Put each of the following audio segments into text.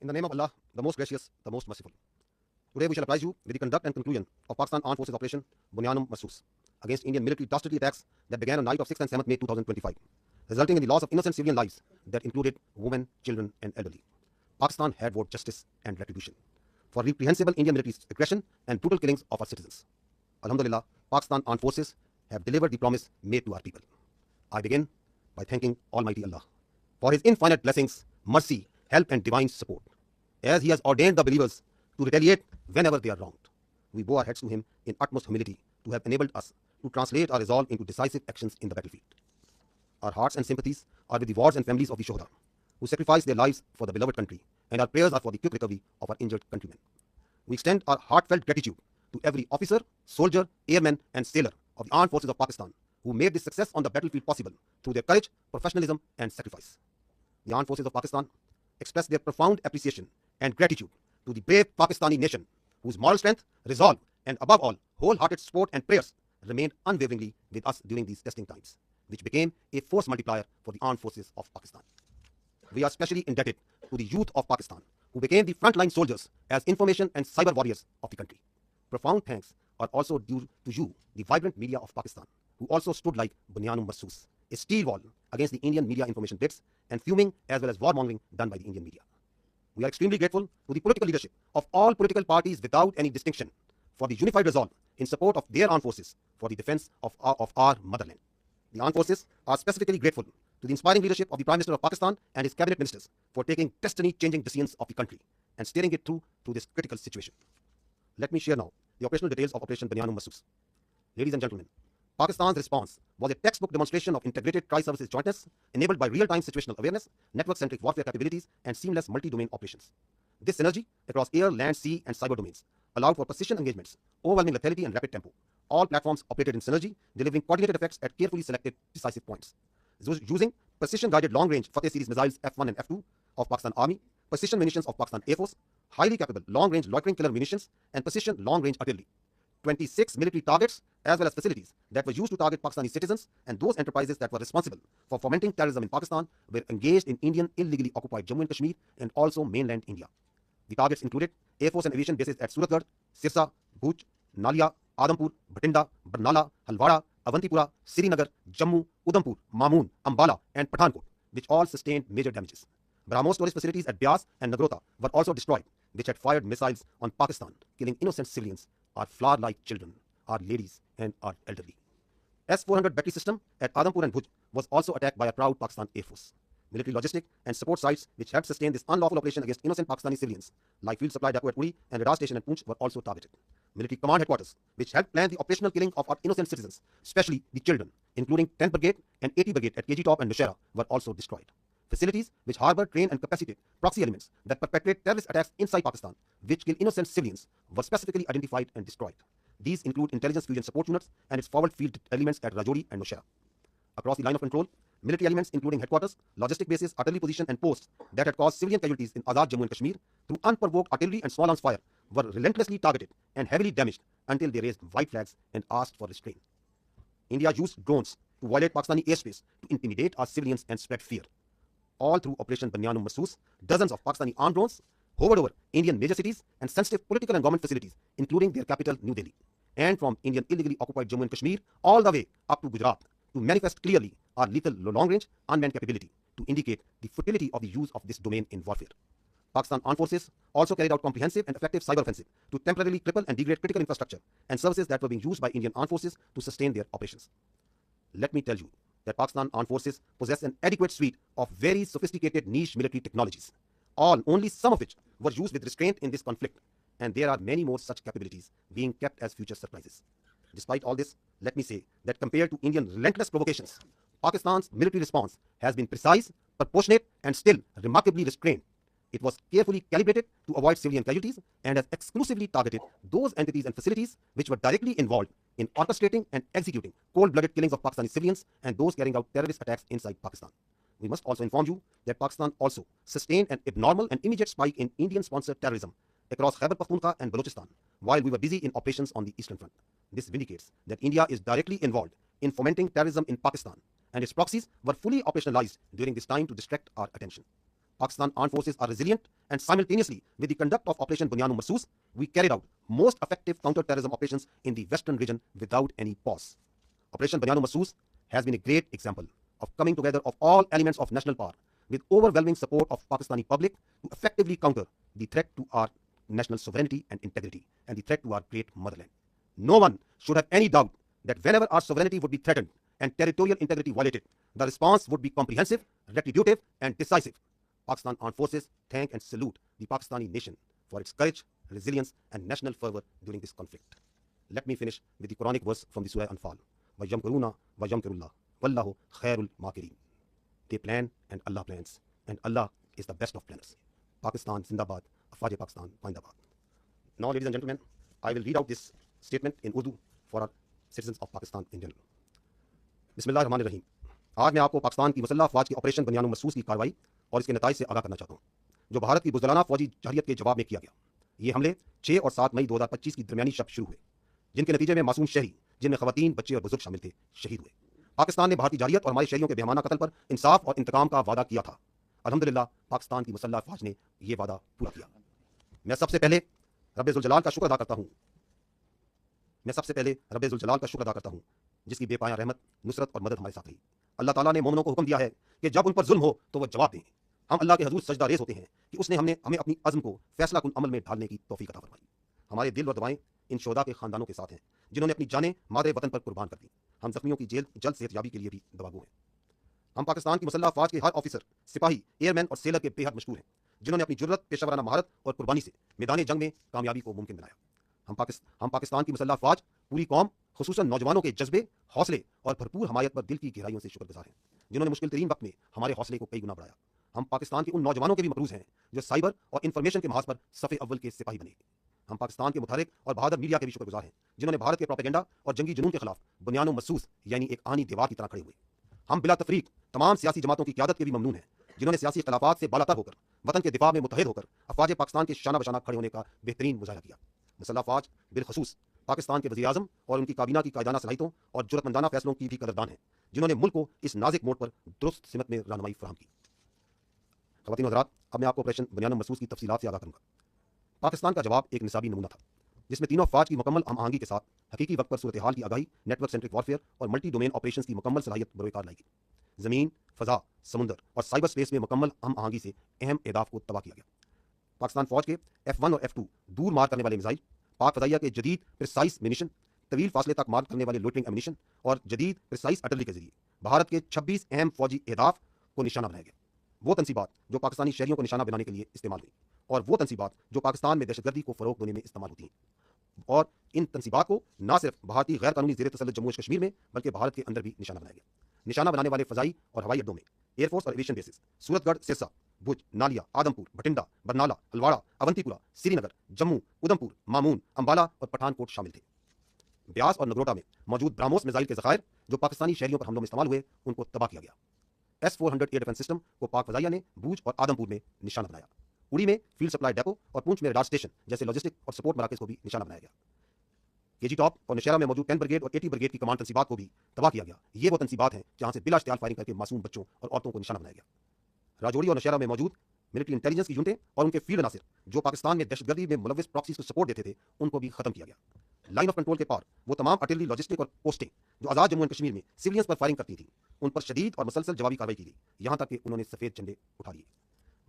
In the name of Allah, the most gracious, the most merciful. Today we shall apprise you with the conduct and conclusion of Pakistan Armed Forces Operation Bunyanum Mahsoos against Indian military dastardly attacks that began on night of 6th and 7th May 2025, resulting in the loss of innocent civilian lives that included women, children and elderly. Pakistan had vowed justice and retribution for reprehensible Indian military's aggression and brutal killings of our citizens. Alhamdulillah, Pakistan Armed Forces have delivered the promise made to our people. I begin by thanking Almighty Allah for His infinite blessings, mercy, help and divine support, as He has ordained the believers to retaliate whenever they are wronged. We bow our heads to Him in utmost humility to have enabled us to translate our resolve into decisive actions in the battlefield. Our hearts and sympathies are with the wards and families of the Shohada, who sacrificed their lives for the beloved country, and our prayers are for the quick recovery of our injured countrymen. We extend our heartfelt gratitude to every officer, soldier, airman and sailor of the Armed Forces of Pakistan who made this success on the battlefield possible through their courage, professionalism and sacrifice. The Armed Forces of Pakistan express their profound appreciation and gratitude to the brave Pakistani nation, whose moral strength, resolve and above all wholehearted support and prayers remained unwaveringly with us during these testing times, which became a force multiplier for the Armed Forces of Pakistan. We are specially indebted to the youth of Pakistan, who became the frontline soldiers as information and cyber warriors of the country. Profound thanks are also due to you, the vibrant media of Pakistan, who also stood like Bunyanum Mahsoos, a steel wall against the Indian media information blitz and fuming as well as warmongering done by the Indian media. We are extremely grateful to the political leadership of all political parties without any distinction for the unified resolve in support of their armed forces for the defense of our motherland. The armed forces are specifically grateful to the inspiring leadership of the Prime Minister of Pakistan and his cabinet ministers for taking destiny-changing decisions of the country and steering it through to this critical situation. Let me share now the operational details of Operation Bunyanum Mahsoos. Ladies and gentlemen, Pakistan's response was a textbook demonstration of integrated tri-services jointness enabled by real-time situational awareness, network-centric warfare capabilities and seamless multi-domain operations. This synergy across air, land, sea and cyber domains allowed for precision engagements, overwhelming lethality and rapid tempo. All platforms operated in synergy, delivering coordinated effects at carefully selected decisive points. Using precision-guided long-range Fateh series missiles F1 and F2 of Pakistan Army, precision munitions of Pakistan Air Force, highly capable long-range loitering killer munitions and precision long-range artillery. 26 military targets as well as facilities that were used to target Pakistani citizens and those enterprises that were responsible for fomenting terrorism in Pakistan were engaged in Indian illegally occupied Jammu and Kashmir and also mainland India. The targets included Air Force and aviation bases at Suratgarh, Sirsa, Bhuj, Nalia, Adampur, Bhatinda, Barnala, Halwara, Avantipura, Srinagar, Jammu, Udhampur, Mamoon, Ambala and Pathankot, which all sustained major damages. BrahMos storage facilities at Beas and Nagrota were also destroyed, which had fired missiles on Pakistan, killing innocent civilians, our flower-like children, our ladies and our elderly. S-400 battery system at Adampur and Bhuj was also attacked by a proud Pakistan Air Force. Military logistic and support sites which helped sustain this unlawful operation against innocent Pakistani civilians, like Field Supply Depot at Uri and Radar Station at Poonch, were also targeted. Military command headquarters, which helped plan the operational killing of our innocent citizens, especially the children, including 10th Brigade and 80 Brigade at KG Top and Nushaira, were also destroyed. Facilities which harbor, train and capacitate proxy elements that perpetrate terrorist attacks inside Pakistan, which kill innocent civilians, were specifically identified and destroyed. These include intelligence fusion support units and its forward field elements at Rajouri and Nushaira. Across the line of control, military elements including headquarters, logistic bases, artillery position and posts that had caused civilian casualties in Azad Jammu and Kashmir through unprovoked artillery and small arms fire were relentlessly targeted and heavily damaged until they raised white flags and asked for restraint. India used drones to violate Pakistani airspace to intimidate our civilians and spread fear. All through Operation Bunyanum Mahsoos, dozens of Pakistani armed drones hovered over Indian major cities and sensitive political and government facilities, including their capital, New Delhi, and from Indian illegally occupied Jammu and Kashmir all the way up to Gujarat, to manifest clearly our lethal long-range unmanned capability to indicate the futility of the use of this domain in warfare. Pakistan Armed Forces also carried out comprehensive and effective cyber offensive to temporarily cripple and degrade critical infrastructure and services that were being used by Indian Armed Forces to sustain their operations. Let me tell you that Pakistan Armed Forces possess an adequate suite of very sophisticated niche military technologies, only some of which were used with restraint in this conflict, and there are many more such capabilities being kept as future surprises. Despite all this, let me say that compared to Indian relentless provocations, Pakistan's military response has been precise, proportionate and still remarkably restrained. It was carefully calibrated to avoid civilian casualties and has exclusively targeted those entities and facilities which were directly involved in orchestrating and executing cold-blooded killings of Pakistani civilians and those carrying out terrorist attacks inside Pakistan. We must also inform you that Pakistan also sustained an abnormal and immediate spike in Indian-sponsored terrorism across Khyber Pakhtunkhwa and Balochistan while we were busy in operations on the Eastern Front. This vindicates that India is directly involved in fomenting terrorism in Pakistan, and its proxies were fully operationalized during this time to distract our attention. Pakistan Armed Forces are resilient, and simultaneously with the conduct of Operation Bunyanul Marsoos, we carried out most effective counter-terrorism operations in the western region without any pause. Operation Bunyanul Marsoos has been a great example of coming together of all elements of national power with overwhelming support of Pakistani public to effectively counter the threat to our national sovereignty and integrity and the threat to our great motherland. No one should have any doubt that whenever our sovereignty would be threatened and territorial integrity violated, the response would be comprehensive, retributive, and decisive. Pakistan Armed Forces thank and salute the Pakistani nation for its courage, resilience, and national fervor during this conflict. Let me finish with the Quranic verse from the Surah Anfal. وَيَمْكُرُونَ وَيَمْكُرُ اللَّهُ وَاللَّهُ خَيْرُ الْمَاكِرِينَ. They plan and Allah plans, and Allah is the best of planners. Pakistan Zindabad, Afwaj Pakistan Pindabad. Now, ladies and gentlemen, I will read out this statement in Urdu for our citizens of Pakistan in general. Bismillahirrahmanirrahim. आज मैं आपको पाकिस्तान की मुसल्लह अफवाज की operation बनियानुल मरसूस की कार्रवाई और इसके नताइज से आगाह करना चाहता हूँ, जो भारत की बुज़दिलाना फौजी जहरियत के जवाब में किया गया। ये हमले 6 और 7 मई 2025 की दरमियानी शब शुरू हुए, जिनके नतीजे में मासूम शहरी, जिनमें खवातीन, बच्चे और बुजुर्ग शामिल थे, शहीद हुए। पाकिस्तान ने भारतीय जहरियत और हमारे शहरियों के बेमाना कत्ल पर इंसाफ और इंतकाम का वादा किया था। अल्हम्दुलिल्लाह, पाकिस्तान की मुसल्लह अफवाज ने यह वादा पूरा किया। मैं सबसे पहले रब्बे ज़ुल जलाल का शुक्र अदा करता हूँ जिसकी बेपाया रहमत, नुसरत और मदद हमारे साथ रही। अल्लाह ताला ने मोमिनों को हुक्म दिया है कि जब उन पर जुल्म हो तो वह जवाब दें। हम अल्लाह के हजूर सजदा रेज़ होते हैं कि उसने हमें अपनी अज़्म को फैसला कुन अमल में ढालने की तौफीक अता फरमाई। हमारे दिल और दुआएं इन शोहदा के खानदानों के साथ हैं जिन्होंने अपनी जानें मादरे वतन पर कुर्बान कर दी। हम जख्मियों की जल्द सेहतयाबी के लिए भी दुआगो हैं। हम पाकिस्तान की मुसल्लह अफवाज के हर ऑफिसर, सिपाही, एयरमैन और सेलर के बेहद मशकूर हैं जिन्होंने अपनी जुर्रत, पेशेवराना महारत और कुर्बानी से मैदान जंग में कामयाबी को मुमकिन बनाया। हम पाकिस्तान की मुसल्लह अफवाज पूरी कौम, खुसूसन नौजवानों के जज्बे, हौसले और भरपूर हमायत पर दिल की गहराइयों से शुक्रगुजार हैं जिन्होंने मुश्किल तरीन वक्त में हमारे हौसले को कई गुना बढ़ाया। हम पाकिस्तान के उन नौजवानों के भी मकरूज हैं जो साइबर और इंफॉर्मेशन के महाज पर सफ़े अव्वल के सिपाही बने। हम पाकिस्तान के मुतहरिक और बहादुर मीडिया के भी शुक्रगुजार हैं जिन्होंने भारत के प्रोपेगेंडा और जंगी जुनून के खिलाफ बुनियानुल मरसूस यानी एक आनी दीवार की तरह खड़े हुए। हम बिला तफरीक तमाम सियासी जमातों की क़यादत के भी ममनून हैं जिन्होंने सियासी इख्तलाफात से बालातर होकर वतन के दिफा में मुतहद होकर अफवाज पाकिस्तान के शाना बशाना खड़े होने का बेहतरीन मुजाहिरा किया। मुसल्लह अफवाज बिलखसूस पाकिस्तान के वज़ीर आज़म और उनकी काबीना की कायदाना सलाहियतों और जुर्रतमंदाना फैसलों की भी कदरदान है जिन्होंने मुल्क को इस नाजुक मोड़ पर दुरुस्त सिमत में रहनुमाई फराहम की। ख़वातीन और हज़रात, अब मैं आपको ऑपरेशन बुनियानुल मरसूस की तफसीलात से आगाह करूँगा। पाकिस्तान का जवाब एक निसाबी नमूना था जिसमें तीनों अफवाज की मुकम्मल हम आहंगी के साथ हकीकी वक्त पर सूरत हाल की आगाही, नेटवर्क सेंट्रिक वॉरफेयर और मल्टी डोमेन ऑपरेशन की मुकम्मल सलाहियत बरोकार लाई गई। ज़मीन, फ़ज़ा, समुंदर और साइबर स्पेस में मुकम्मल हम आहंगी से अहम अहदाफ को तबाह किया गया। पाकिस्तान फौज के F1 और F2 दूर मार करने वाले मिसाइल, पाक फ़ज़ाइया के जदीद प्रिसाइस मिनिशन, तवील फासले तक मार करने वाले लोटरिंग एमिनिशन और जदीद प्रिसाइस अटलरी के जरिए भारत के 26 अहम फौजी अहदाफ को निशाना बनाया गया। वो तनसीबात जो पाकिस्तानी शहरियों को निशाना बनाने के लिए इस्तेमाल हुई और वो तनसीबात जो पाकिस्तान में दहशतगर्दी को फ़रोग़ देने में इस्तेमाल होती हैं, और इन तनसीबात को न सिर्फ भारतीय गैर कानूनी ज़ेर तसल्लुत जम्मू कश्मीर में बल्कि भारत के अंदर भी निशाना बनाया गया। निशाना बनाने वाले फ़ज़ाई और हवाई अड्डों में एयरफोर्स और एविएशन बेसिस सूरतगढ़, सिरसा, भुज, नालिया, आदमपुर, भटिंडा, बरनाला, हलवाड़ा, अवंतीपुरा, श्रीनगर, जम्मू, उधमपुर, मामून, अम्बाला और पठानकोट शामिल थे। ब्यास और नगरोटा में मौजूद ब्राह्मोस मिसाइल के ज़खायर जो पाकिस्तानी शहरियों पर हमलों में इस्तेमाल हुए, उनको तबाह किया गया। S-400 एयर डिफेंस सिस्टम को पाक फ़ज़ाइया ने भूज और आदमपुर में निशाना बनाया। उड़ी में फील्ड सप्लाई डेपो और पूंछ में रडार स्टेशन जैसे लॉजिस्टिक और सपोर्ट मराकज़ को भी निशाना बनाया गया। KG टॉप और नौशहरा में मौजूद 10 ब्रिगेड और 80 ब्रिगेड की कमांड तनसीबात को भी तबाह किया गया। ये वो तनसीबात हैं जहाँ से बिला इश्तियाल फायरिंग करके मासूम बच्चों और औरतों को निशाना बनाया गया। राजौरी और नौशहरा में मौजूद मिलिट्री इंटेलिजेंस की यूनिटें और उनके फील्ड अनासिर जो पाकिस्तान में दहशतगर्दी में मुलव्विस प्रॉक्सीज को सपोर्ट देते थे, उनको भी खत्म किया गया। लाइन ऑफ कंट्रोल के पार वो तमाम आर्टिलरी, लॉजिस्टिक और पोस्टें जो आज़ाद जम्मू एंड कश्मीर में सिविलियंस पर फायरिंग करती थी, उन पर शदीद और मुसलसल जवाबी कार्रवाई की गई, यहाँ तक कि उन्होंने सफ़ेद झंडे उठा लिए।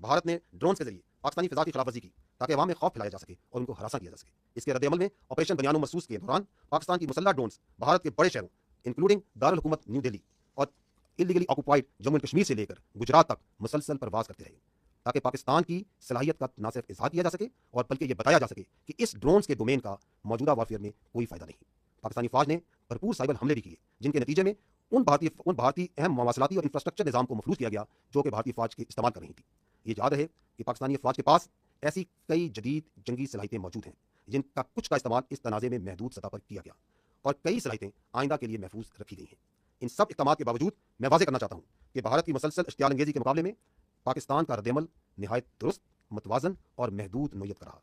भारत ने ड्रोन के जरिए पाकिस्तानी फ़िज़ा की खिलाफवर्जी की ताकि अवाम में खौफ फैलाया जा सके और उनको हरासा किया जा सके। इसके रद्द अमल में ऑपरेशन बुनियानुल मरसूस के दौरान पाकिस्तान की मुसल्लह ड्रोन्स भारत के बड़े शहरों इंक्लूडिंग दारुल हुकूमत न्यू दिल्ली और illegally occupied Jammu and Kashmir से लेकर गुजरात तक मुसलसल परवाज करते रहे ताकि पाकिस्तान की सलाहियत का न सिर्फ इजहार किया जा सके और बल्कि ये बताया जा सके कि इस ड्रोन्स के डोमेन का मौजूदा वॉरफेयर में कोई फ़ायदा नहीं। पाकिस्तानी फ़ौज ने भरपूर साइबर हमले भी किए जिनके नतीजे में उन भारतीय अहम मवासलाती और इंफ्रास्ट्रक्चर निज़ाम को मफलूज किया गया जो कि भारतीय फ़ौज के इस्तेमाल कर रही थी। ये याद रहे कि पाकिस्तानी फ़ौज के पास ऐसी कई जदीद जंगी सलाहियतें मौजूद हैं जिनका कुछ का इस्तेमाल इस तनाज़े में महदूद सतह पर किया गया और कई सलाहियतें आइंदा के लिए महफूज रखी गई हैं। इन सब इक़दामात के बावजूद मैं वाज़ेह करना चाहता हूँ कि भारत की मुसलसल इश्तियाल अंगेज़ी के मुकाबले में पाकिस्तान का रद्द-ए-अमल निहायत दुरुस्त, मुतवाज़न और महदूद नौइयत का रहा।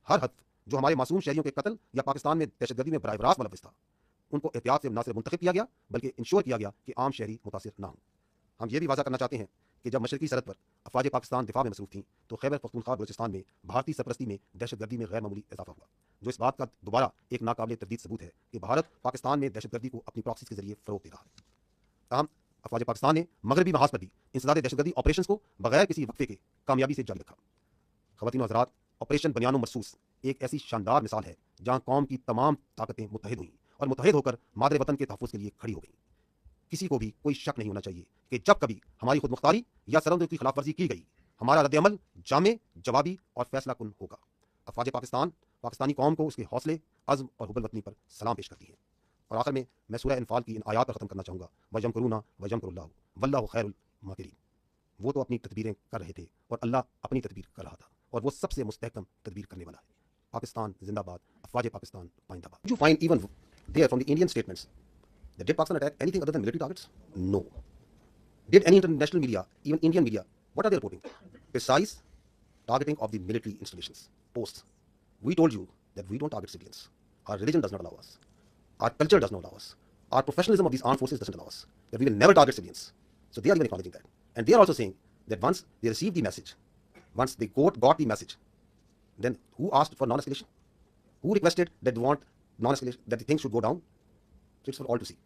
हर हद जो हमारे मासूम शहरियों के कत्ल या पाकिस्तान में दहशतगर्दी में बराह रास्त मुलव्विस था, उनको एहतियात से न सिर्फ मुंतखब किया गया बल्कि इंश्योर किया गया कि आम शहरी मुतासिर ना हों। हम ये भी वाज़ा करना चाहते हैं کہ جب مشرقی سرحد پر افواج پاکستان دفاع میں مصروف تھیں تو خیبر پختونخوا بلوچستان میں بھارتی سرپرستی میں دہشت گردی میں غیر معمولی اضافہ ہوا، جو اس بات کا دوبارہ ایک ناقابل تردید ثبوت ہے کہ بھارت پاکستان میں دہشت گردی کو اپنی پراکسیز کے ذریعے فروغ دے رہا ہے۔ تاہم افواج پاکستان نے مغربی محاذ پر بھی انسداد دہشت گردی آپریشنز کو بغیر کسی وقفے کے کامیابی سے جاری رکھا۔ خواتین و حضرات، آپریشن بنیان و مرصوص ایک ایسی شاندار مثال ہے جہاں قوم کی تمام طاقتیں متحد ہوئیں اور متحد ہو کر مادر وطن کے تحفظ کے لیے کھڑی ہو گئیں۔ کسی کو بھی کوئی شک نہیں ہونا چاہیے کہ جب کبھی ہماری خود مختاری یا سرحدوں کی خلاف ورزی کی گئی، ہمارا رد عمل جامع، جوابی اور فیصلہ کن ہوگا۔ افواج پاکستان پاکستانی قوم کو اس کے حوصلے، عزم اور حب الوطنی پر سلام پیش کرتی ہے۔ اور آخر میں سورہ انفال کی ان آیات پر ختم کرنا چاہوں گا، وَيَمْكُرُونَ وَيَمْكُرُ اللَّهُ وَاللَّهُ خَيْرُ الْمَاكِرِينَ۔ وہ تو اپنی تدبیریں کر رہے تھے اور اللہ اپنی تدبیر کر رہا تھا، اور وہ سب سے مستحکم تدبیر کرنے والا ہے۔ پاکستان زندہ باد، افواج پاکستان پائندہ باد۔ You find even there from the Indian statements that did Pakistan attack anything other than military targets? No. Did any international media, even Indian media, what are they reporting? Precise targeting of the military installations, posts. We told you that we don't target civilians. Our religion does not allow us. Our culture does not allow us. Our professionalism of these armed forces doesn't allow us. That we will never target civilians. So they are even acknowledging that. And they are also saying that once they received the message, once they got the message, then who asked for non-escalation? Who requested that they want non-escalation, that the things should go down? So it's for all to see.